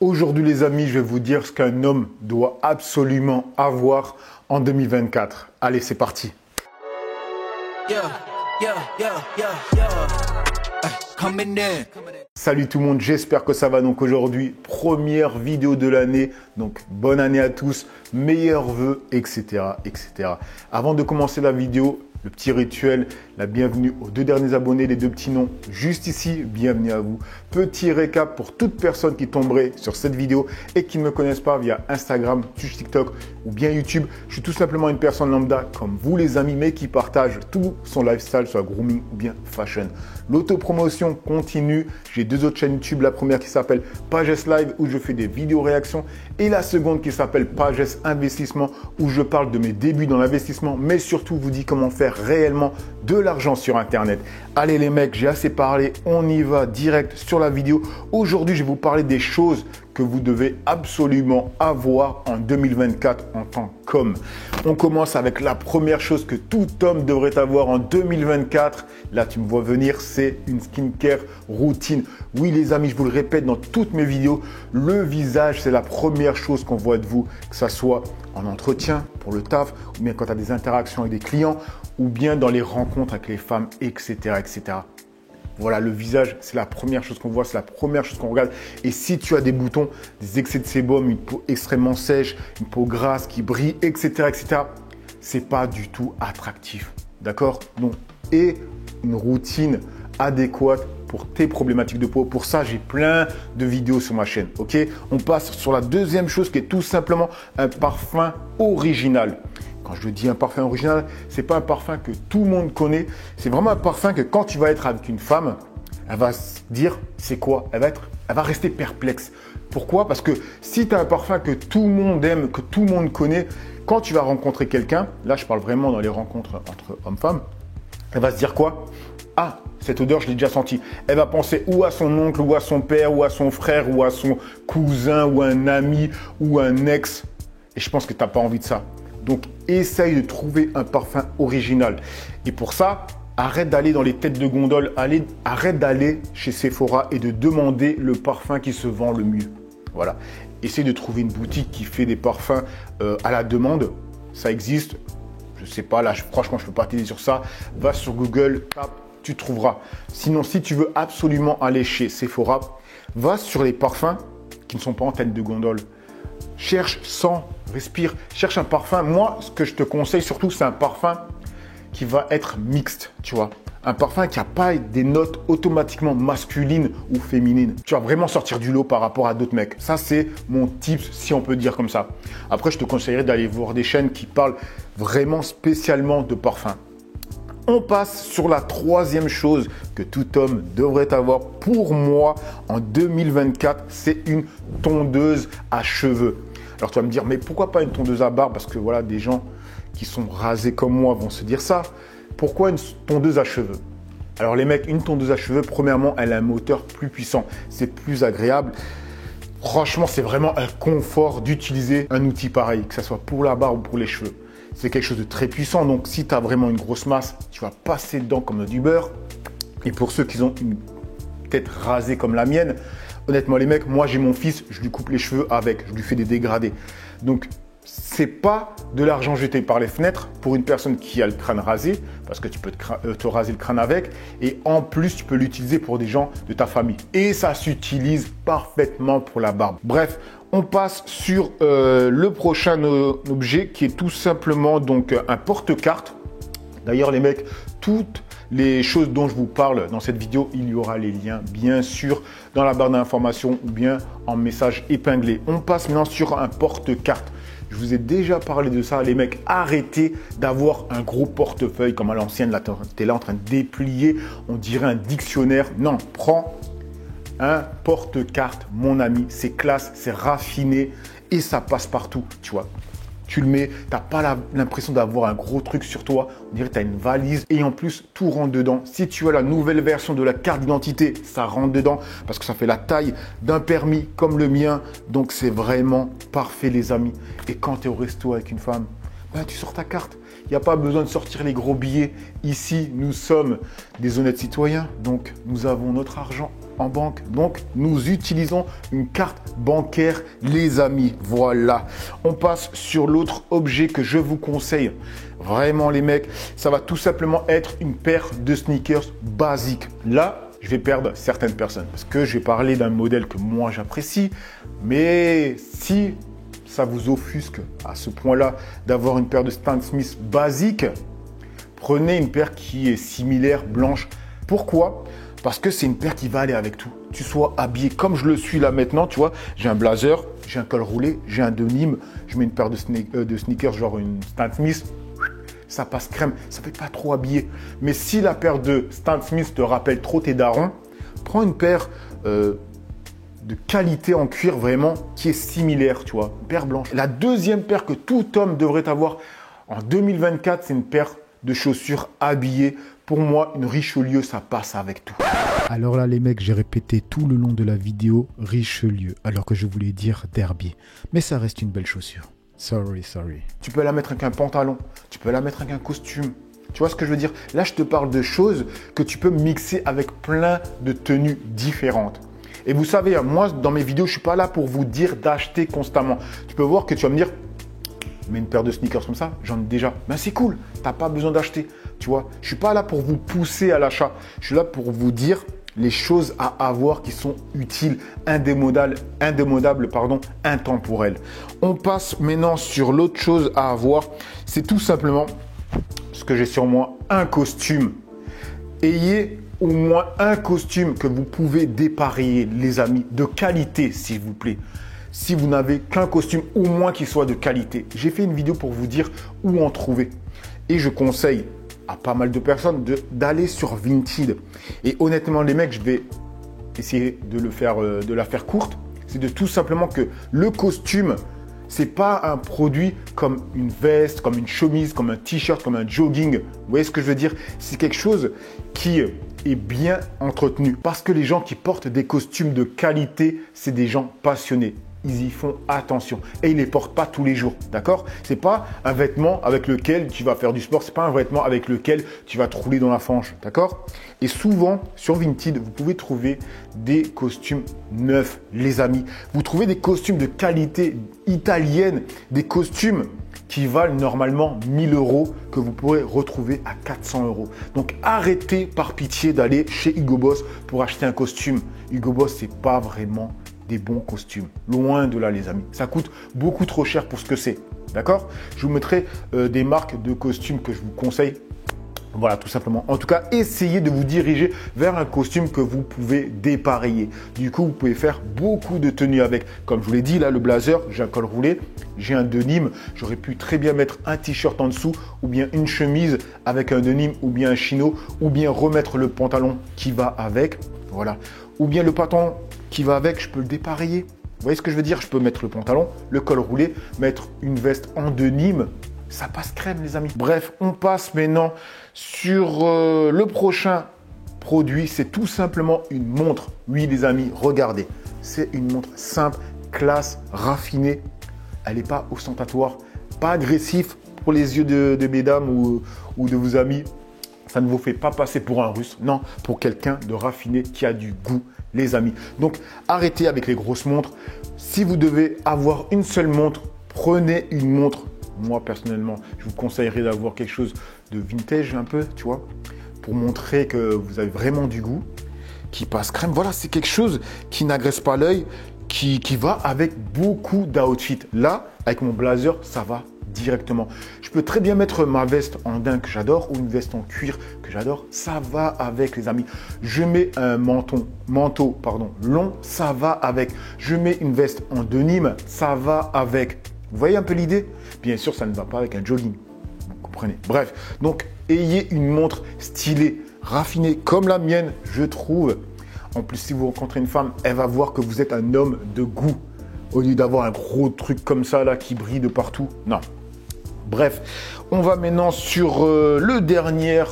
Aujourd'hui les amis, je vais vous dire ce qu'un homme doit absolument avoir en 2024. Allez, c'est parti. Salut tout le monde, j'espère que ça va. Donc aujourd'hui, première vidéo de l'année. Donc bonne année à tous, meilleurs vœux, etc., etc. Avant de commencer la vidéo, le petit rituel, la bienvenue aux deux derniers abonnés, les deux petits noms juste ici, bienvenue à vous. Petit récap pour toute personne qui tomberait sur cette vidéo et qui ne me connaissent pas via Instagram, Twitch, TikTok ou bien YouTube. Je suis tout simplement une personne lambda comme vous les amis, mais qui partage tout son lifestyle, soit grooming ou bien fashion. L'autopromotion continue, j'ai deux autres chaînes YouTube, la première qui s'appelle Pages Live où je fais des vidéos réactions et la seconde qui s'appelle Pages Investissement où je parle de mes débuts dans l'investissement, mais surtout vous dis comment faire réellement de l'argent sur Internet. Allez les mecs, j'ai assez parlé, on y va direct sur la vidéo. Aujourd'hui, je vais vous parler des choses que vous devez absolument avoir en 2024 en tant qu'homme. On commence avec la première chose que tout homme devrait avoir en 2024. Là, tu me vois venir, c'est une skincare routine. Oui, les amis, je vous le répète dans toutes mes vidéos, le visage, c'est la première chose qu'on voit de vous, que ça soit en entretien pour le taf, ou bien quand tu as des interactions avec des clients, ou bien dans les rencontres avec les femmes, etc., etc. Voilà, le visage, c'est la première chose qu'on voit, c'est la première chose qu'on regarde. Et si tu as des boutons, des excès de sébum, une peau extrêmement sèche, une peau grasse qui brille, etc., etc., c'est pas du tout attractif. D'accord? Non. Et une routine adéquate pour tes problématiques de peau. Pour ça, j'ai plein de vidéos sur ma chaîne. Ok? On passe sur la deuxième chose qui est tout simplement un parfum original. Quand je dis un parfum original, c'est pas un parfum que tout le monde connaît. C'est vraiment un parfum que quand tu vas être avec une femme, elle va se dire c'est quoi? Elle va rester perplexe. Pourquoi? Parce que si tu as un parfum que tout le monde aime, que tout le monde connaît, quand tu vas rencontrer quelqu'un, là je parle vraiment dans les rencontres entre hommes-femmes, elle va se dire quoi? Ah, cette odeur, je l'ai déjà sentie. Elle va penser ou à son oncle, ou à son père, ou à son frère, ou à son cousin, ou à un ami, ou à un ex. Et je pense que tu n'as pas envie de ça. Donc, essaye de trouver un parfum original. Et pour ça, arrête d'aller dans les têtes de gondole, arrête d'aller chez Sephora et de demander le parfum qui se vend le mieux. Voilà. Essaye de trouver une boutique qui fait des parfums à la demande. Ça existe. Je ne sais pas, là, franchement, je ne peux pas t'aider sur ça. Va sur Google, tape, tu trouveras. Sinon, si tu veux absolument aller chez Sephora, va sur les parfums qui ne sont pas en tête de gondole. Cherche, sens, respire, cherche un parfum. Moi, ce que je te conseille surtout, c'est un parfum qui va être mixte, tu vois. Un parfum qui n'a pas des notes automatiquement masculines ou féminines. Tu vas vraiment sortir du lot par rapport à d'autres mecs. Ça, c'est mon tips, si on peut dire comme ça. Après, je te conseillerais d'aller voir des chaînes qui parlent vraiment spécialement de parfum. On passe sur la troisième chose que tout homme devrait avoir pour moi en 2024, c'est une tondeuse à cheveux. Alors tu vas me dire, mais pourquoi pas une tondeuse à barbe? Parce que voilà, des gens qui sont rasés comme moi vont se dire ça. Pourquoi une tondeuse à cheveux? Alors les mecs, une tondeuse à cheveux, premièrement, elle a un moteur plus puissant. C'est plus agréable. Franchement, c'est vraiment un confort d'utiliser un outil pareil, que ce soit pour la barbe ou pour les cheveux. C'est quelque chose de très puissant. Donc, si tu as vraiment une grosse masse, tu vas passer dedans comme du beurre. Et pour ceux qui ont une tête rasée comme la mienne, honnêtement, les mecs, moi, j'ai mon fils, je lui coupe les cheveux avec, je lui fais des dégradés. Donc, c'est pas de l'argent jeté par les fenêtres pour une personne qui a le crâne rasé, parce que tu peux te raser le crâne avec. Et en plus, tu peux l'utiliser pour des gens de ta famille. Et ça s'utilise parfaitement pour la barbe. Bref, on passe sur le prochain objet qui est tout simplement donc un porte-carte. D'ailleurs, les mecs, toutes les choses dont je vous parle dans cette vidéo, il y aura les liens, bien sûr, dans la barre d'information ou bien en message épinglé. On passe maintenant sur un porte-carte. Je vous ai déjà parlé de ça, les mecs. Arrêtez d'avoir un gros portefeuille comme à l'ancienne. Là, tu es là en train de déplier, on dirait un dictionnaire. Non, prends un porte-carte, mon ami. C'est classe, c'est raffiné et ça passe partout, tu vois. Tu le mets, tu n'as pas l'impression d'avoir un gros truc sur toi. On dirait que tu as une valise et en plus, tout rentre dedans. Si tu as la nouvelle version de la carte d'identité, ça rentre dedans parce que ça fait la taille d'un permis comme le mien. Donc, c'est vraiment parfait, les amis. Et quand tu es au resto avec une femme, ben, tu sors ta carte. Il n'y a pas besoin de sortir les gros billets. Ici, nous sommes des honnêtes citoyens, donc nous avons notre argent en banque. Donc, nous utilisons une carte bancaire, les amis. Voilà. On passe sur l'autre objet que je vous conseille. Vraiment, les mecs, ça va tout simplement être une paire de sneakers basiques. Là, je vais perdre certaines personnes parce que je vais parler d'un modèle que moi j'apprécie. Mais si ça vous offusque à ce point-là d'avoir une paire de Stan Smith basique, prenez une paire qui est similaire, blanche. Pourquoi ? Parce que c'est une paire qui va aller avec tout. Tu sois habillé comme je le suis là maintenant, tu vois. J'ai un blazer, j'ai un col roulé, j'ai un denim, je mets une paire de sneakers, genre une Stan Smith. Ça passe crème, ça fait pas trop habillé. Mais si la paire de Stan Smith te rappelle trop tes darons, prends une paire de qualité en cuir vraiment qui est similaire, tu vois, une paire blanche. La deuxième paire que tout homme devrait avoir en 2024, c'est une paire de chaussures habillées. Pour moi, une Richelieu, ça passe avec tout. Alors là, les mecs, j'ai répété tout le long de la vidéo Richelieu, alors que je voulais dire Derby. Mais ça reste une belle chaussure. Sorry. Tu peux la mettre avec un pantalon, tu peux la mettre avec un costume. Tu vois ce que je veux dire? Là, je te parle de choses que tu peux mixer avec plein de tenues différentes. Et vous savez, moi, dans mes vidéos, je ne suis pas là pour vous dire d'acheter constamment. Tu peux voir que tu vas me dire, mais une paire de sneakers comme ça, j'en ai déjà. Ben, c'est cool, tu n'as pas besoin d'acheter. Tu vois, je ne suis pas là pour vous pousser à l'achat. Je suis là pour vous dire les choses à avoir qui sont utiles, indémodables, intemporelles. On passe maintenant sur l'autre chose à avoir. C'est tout simplement ce que j'ai sur moi, un costume. Ayez au moins un costume que vous pouvez dépareiller, les amis, de qualité, s'il vous plaît. Si vous n'avez qu'un costume, au moins qu'il soit de qualité. J'ai fait une vidéo pour vous dire où en trouver. Et je conseille à pas mal de personnes d'aller sur Vinted. Et honnêtement, les mecs, je vais essayer de la faire courte. C'est de tout simplement que le costume, c'est pas un produit comme une veste, comme une chemise, comme un t-shirt, comme un jogging. Vous voyez ce que je veux dire? C'est quelque chose qui est bien entretenu. Parce que les gens qui portent des costumes de qualité, c'est des gens passionnés. Ils y font attention et ils les portent pas tous les jours, d'accord? C'est pas un vêtement avec lequel tu vas faire du sport, c'est pas un vêtement avec lequel tu vas te rouler dans la fange, d'accord? Et souvent sur Vinted, vous pouvez trouver des costumes neufs, les amis. Vous trouvez des costumes de qualité italienne, des costumes qui valent normalement 1000 € que vous pourrez retrouver à 400 €. Donc arrêtez par pitié d'aller chez Hugo Boss pour acheter un costume. Hugo Boss, c'est pas vraiment des bons costumes. Loin de là, les amis. Ça coûte beaucoup trop cher pour ce que c'est. D'accord? Je vous mettrai des marques de costumes que je vous conseille. Voilà, tout simplement. En tout cas, essayez de vous diriger vers un costume que vous pouvez dépareiller. Du coup, vous pouvez faire beaucoup de tenues avec. Comme je vous l'ai dit, là, le blazer, j'ai un col roulé, j'ai un denim. J'aurais pu très bien mettre un t-shirt en dessous ou bien une chemise avec un denim ou bien un chino ou bien remettre le pantalon qui va avec. Voilà. Ou bien le pantalon qui va avec, je peux le dépareiller. Vous voyez ce que je veux dire? Je peux mettre le pantalon, le col roulé, mettre une veste en denim. Ça passe crème, les amis. Bref, on passe maintenant sur le prochain produit. C'est tout simplement une montre. Oui, les amis, regardez. C'est une montre simple, classe, raffinée. Elle n'est pas ostentatoire, pas agressif pour les yeux de mesdames ou de vos amis. Ça ne vous fait pas passer pour un russe. Non, pour quelqu'un de raffiné qui a du goût, les amis. Donc, arrêtez avec les grosses montres. Si vous devez avoir une seule montre, prenez une montre. Moi, personnellement, je vous conseillerais d'avoir quelque chose de vintage un peu, tu vois, pour montrer que vous avez vraiment du goût, qui passe crème. Voilà, c'est quelque chose qui n'agresse pas l'œil, qui va avec beaucoup d'outfits. Là, avec mon blazer, ça va directement. Je peux très bien mettre ma veste en daim que j'adore ou une veste en cuir que j'adore. Ça va avec, les amis. Je mets un manteau long, ça va avec. Je mets une veste en denim, ça va avec. Vous voyez un peu l'idée? Bien sûr, ça ne va pas avec un jogging. Vous comprenez? Bref, donc ayez une montre stylée, raffinée comme la mienne, je trouve. En plus, si vous rencontrez une femme, elle va voir que vous êtes un homme de goût. Au lieu d'avoir un gros truc comme ça là qui brille de partout. Non. Bref, on va maintenant sur le dernier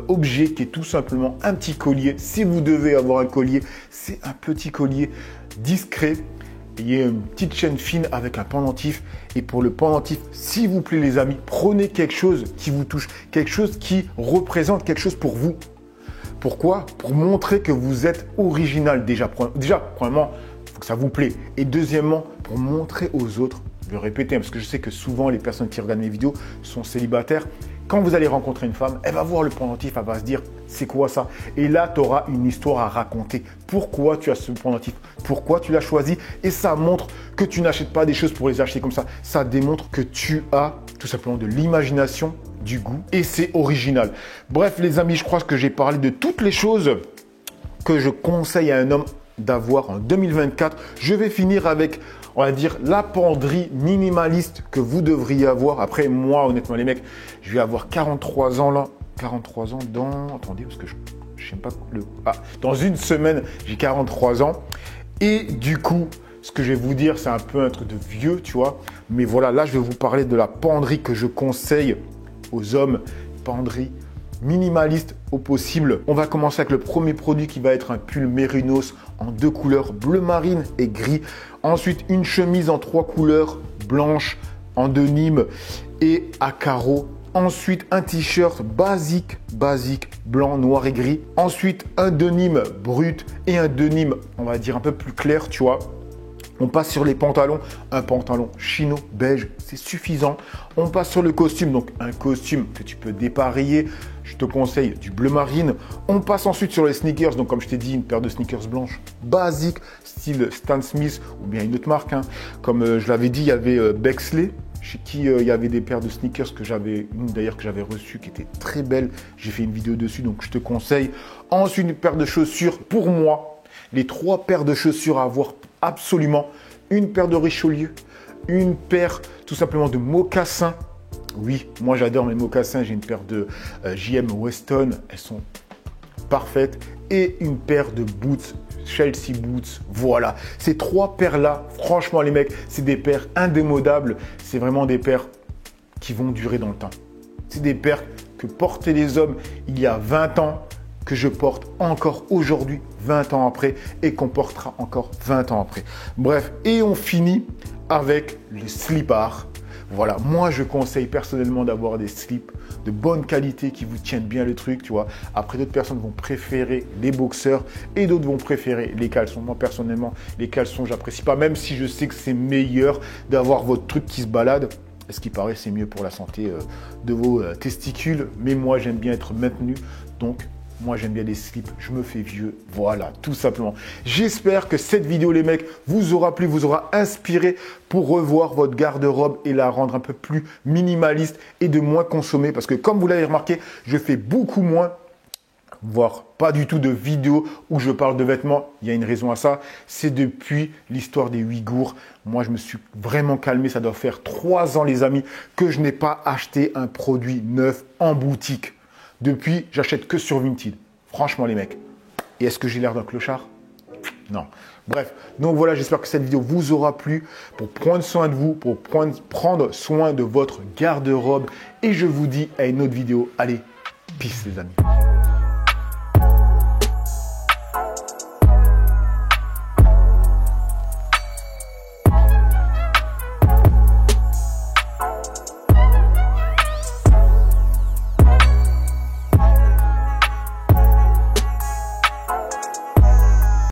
objet qui est tout simplement un petit collier. Si vous devez avoir un collier, c'est un petit collier discret ayez une petite chaîne fine avec un pendentif. Et pour le pendentif, s'il vous plaît les amis, prenez quelque chose qui vous touche, quelque chose qui représente quelque chose pour vous. Pourquoi? Pour montrer que vous êtes original déjà. Premièrement, il faut que ça vous plaît. Et deuxièmement, pour montrer aux autres, je vais le répéter, parce que je sais que souvent les personnes qui regardent mes vidéos sont célibataires. Quand vous allez rencontrer une femme, elle va voir le pendentif, elle va se dire « c'est quoi ça ?» Et là, tu auras une histoire à raconter. Pourquoi tu as ce pendentif? Pourquoi tu l'as choisi? Et ça montre que tu n'achètes pas des choses pour les acheter comme ça. Ça démontre que tu as tout simplement de l'imagination, du goût et c'est original. Bref les amis, je crois que j'ai parlé de toutes les choses que je conseille à un homme d'avoir en 2024. Je vais finir avec, on va dire, la penderie minimaliste que vous devriez avoir. Après, moi, honnêtement, les mecs, je vais avoir 43 ans là. 43 ans dans... Attendez, parce que je sais pas le... Ah, dans une semaine, j'ai 43 ans. Et du coup, ce que je vais vous dire, c'est un peu un truc de vieux, tu vois. Mais voilà, là, je vais vous parler de la penderie que je conseille aux hommes. Penderie minimaliste au possible. On va commencer avec le premier produit qui va être un pull mérinos en 2 couleurs, bleu marine et gris. Ensuite, une chemise en 3 couleurs, blanche, en denim et à carreaux. Ensuite, un t-shirt basique, blanc, noir et gris. Ensuite, un denim brut et un denim, on va dire un peu plus clair, tu vois. On passe sur les pantalons, un pantalon chino beige, c'est suffisant. On passe sur le costume, donc un costume que tu peux dépareiller. Je te conseille du bleu marine. On passe ensuite sur les sneakers, donc comme je t'ai dit, une paire de sneakers blanches basiques, style Stan Smith ou bien une autre marque. Hein. Comme je l'avais dit, il y avait Bexley, chez qui il y avait des paires de sneakers que j'avais, une d'ailleurs que j'avais reçue qui était très belle. J'ai fait une vidéo dessus, donc je te conseille. Ensuite, une paire de chaussures pour moi. Les 3 paires de chaussures à avoir absolument. Une paire de Richelieu, une paire tout simplement de mocassins. Oui, moi j'adore mes mocassins. J'ai une paire de JM Weston. Elles sont parfaites. Et une paire de boots, Chelsea Boots. Voilà. Ces 3 paires-là, franchement les mecs, c'est des paires indémodables. C'est vraiment des paires qui vont durer dans le temps. C'est des paires que portaient les hommes il y a 20 ans. Que je porte encore aujourd'hui, 20 ans après, et qu'on portera encore 20 ans après. Bref, et on finit avec le slip-art. Voilà, moi je conseille personnellement d'avoir des slips de bonne qualité qui vous tiennent bien le truc, tu vois. Après, d'autres personnes vont préférer les boxeurs et d'autres vont préférer les caleçons. Moi personnellement, les caleçons, j'apprécie pas, même si je sais que c'est meilleur d'avoir votre truc qui se balade. Ce qui paraît, c'est mieux pour la santé de vos testicules. Mais moi, j'aime bien être maintenu, donc moi, j'aime bien les slips, je me fais vieux, voilà, tout simplement. J'espère que cette vidéo, les mecs, vous aura plu, vous aura inspiré pour revoir votre garde-robe et la rendre un peu plus minimaliste et de moins consommer. Parce que comme vous l'avez remarqué, je fais beaucoup moins, voire pas du tout de vidéos où je parle de vêtements. Il y a une raison à ça, c'est depuis l'histoire des Ouïghours. Moi, je me suis vraiment calmé, ça doit faire 3 ans, les amis, que je n'ai pas acheté un produit neuf en boutique. Depuis, j'achète que sur Vinted. Franchement, les mecs. Et est-ce que j'ai l'air d'un clochard? Non. Bref, donc voilà, j'espère que cette vidéo vous aura plu pour prendre soin de vous, pour prendre soin de votre garde-robe. Et je vous dis à une autre vidéo. Allez, peace les amis.